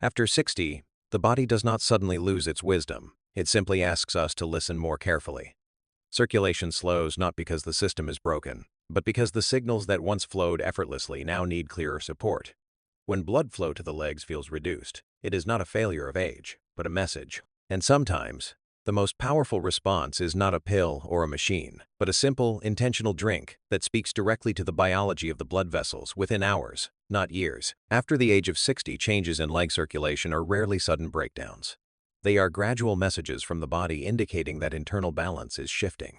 After 60, the body does not suddenly lose its wisdom. It simply asks us to listen more carefully. Circulation slows not because the system is broken, but because the signals that once flowed effortlessly now need clearer support. When blood flow to the legs feels reduced, it is not a failure of age, but a message. And sometimes, the most powerful response is not a pill or a machine, but a simple, intentional drink that speaks directly to the biology of the blood vessels within hours, not years. After the age of 60, changes in leg circulation are rarely sudden breakdowns. They are gradual messages from the body indicating that internal balance is shifting.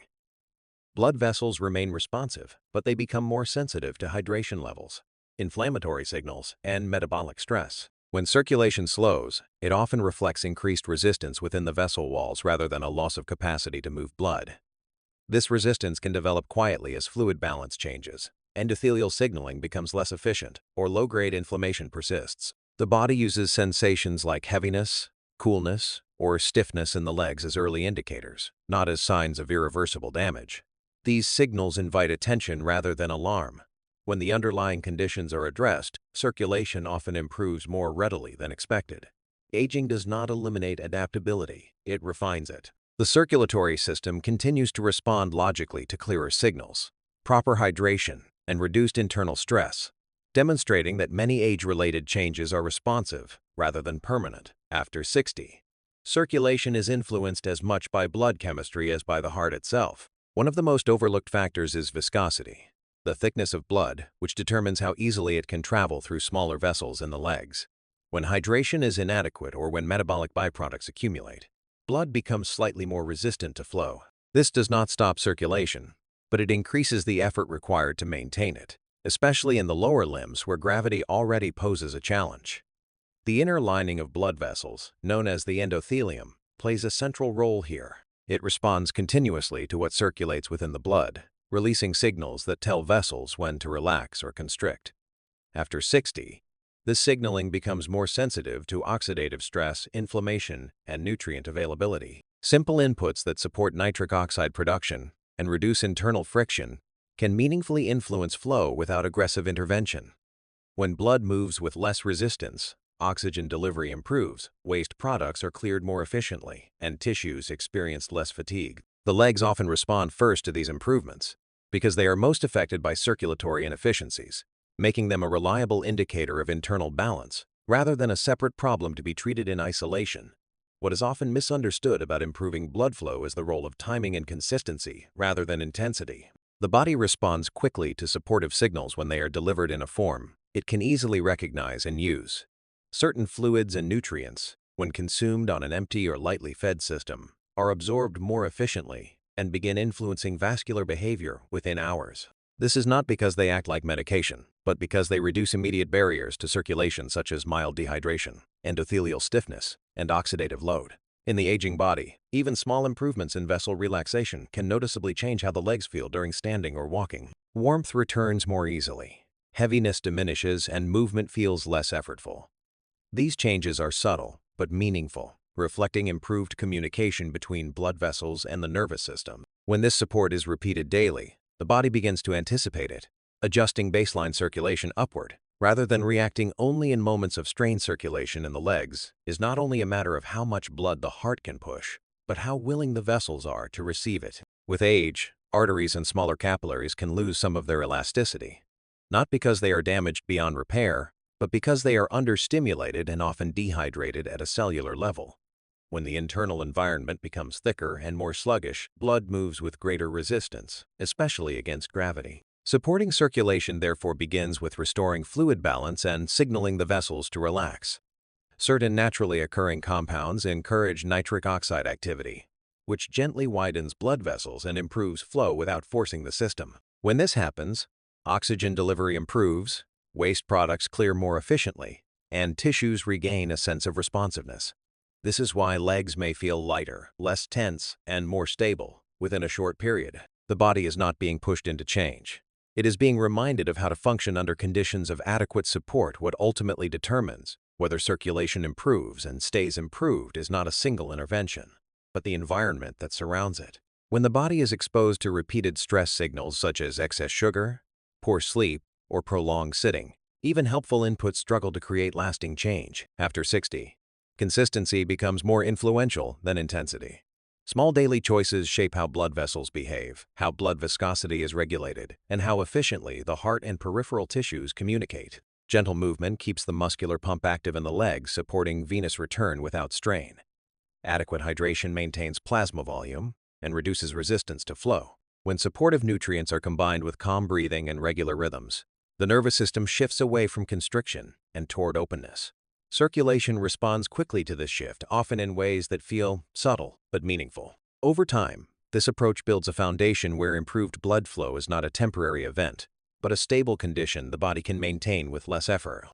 Blood vessels remain responsive, but they become more sensitive to hydration levels, inflammatory signals, and metabolic stress. When circulation slows, it often reflects increased resistance within the vessel walls rather than a loss of capacity to move blood. This resistance can develop quietly as fluid balance changes, endothelial signaling becomes less efficient, or low-grade inflammation persists. The body uses sensations like heaviness, coolness, or stiffness in the legs as early indicators, not as signs of irreversible damage. These signals invite attention rather than alarm. When the underlying conditions are addressed, circulation often improves more readily than expected. Aging does not eliminate adaptability, it refines it. The circulatory system continues to respond logically to clearer signals, proper hydration, and reduced internal stress, demonstrating that many age-related changes are responsive rather than permanent. After 60, circulation is influenced as much by blood chemistry as by the heart itself. One of the most overlooked factors is viscosity, the thickness of blood, which determines how easily it can travel through smaller vessels in the legs. When hydration is inadequate or when metabolic byproducts accumulate, blood becomes slightly more resistant to flow. This does not stop circulation, but it increases the effort required to maintain it, especially in the lower limbs where gravity already poses a challenge. The inner lining of blood vessels, known as the endothelium, plays a central role here. It responds continuously to what circulates within the blood, releasing signals that tell vessels when to relax or constrict. After 60, this signaling becomes more sensitive to oxidative stress, inflammation, and nutrient availability. Simple inputs that support nitric oxide production and reduce internal friction can meaningfully influence flow without aggressive intervention. When blood moves with less resistance, oxygen delivery improves, waste products are cleared more efficiently, and tissues experience less fatigue. The legs often respond first to these improvements because they are most affected by circulatory inefficiencies, making them a reliable indicator of internal balance rather than a separate problem to be treated in isolation. What is often misunderstood about improving blood flow is the role of timing and consistency rather than intensity. The body responds quickly to supportive signals when they are delivered in a form it can easily recognize and use. Certain fluids and nutrients, when consumed on an empty or lightly fed system, are absorbed more efficiently and begin influencing vascular behavior within hours. This is not because they act like medication, but because they reduce immediate barriers to circulation such as mild dehydration, endothelial stiffness, and oxidative load. In the aging body, even small improvements in vessel relaxation can noticeably change how the legs feel during standing or walking. Warmth returns more easily. Heaviness diminishes and movement feels less effortful. These changes are subtle but meaningful, reflecting improved communication between blood vessels and the nervous system. When this support is repeated daily, the body begins to anticipate it, adjusting baseline circulation upward, rather than reacting only in moments of strained circulation in the legs, is not only a matter of how much blood the heart can push, but how willing the vessels are to receive it. With age, arteries and smaller capillaries can lose some of their elasticity, not because they are damaged beyond repair, but because they are understimulated and often dehydrated at a cellular level. When the internal environment becomes thicker and more sluggish, blood moves with greater resistance, especially against gravity. Supporting circulation therefore begins with restoring fluid balance and signaling the vessels to relax. Certain naturally occurring compounds encourage nitric oxide activity, which gently widens blood vessels and improves flow without forcing the system. When this happens, oxygen delivery improves, waste products clear more efficiently, and tissues regain a sense of responsiveness. This is why legs may feel lighter, less tense, and more stable within a short period. The body is not being pushed into change. It is being reminded of how to function under conditions of adequate support. What ultimately determines whether circulation improves and stays improved is not a single intervention, but the environment that surrounds it. When the body is exposed to repeated stress signals such as excess sugar, poor sleep, or prolonged sitting, Even helpful inputs struggle to create lasting change. After 60, consistency becomes more influential than intensity. Small daily choices shape how blood vessels behave, how blood viscosity is regulated, and how efficiently the heart and peripheral tissues communicate. Gentle movement keeps the muscular pump active in the legs, supporting venous return without strain. Adequate hydration maintains plasma volume and reduces resistance to flow. When supportive nutrients are combined with calm breathing and regular rhythms, the nervous system shifts away from constriction and toward openness. Circulation responds quickly to this shift, often in ways that feel subtle but meaningful. Over time, this approach builds a foundation where improved blood flow is not a temporary event, but a stable condition the body can maintain with less effort.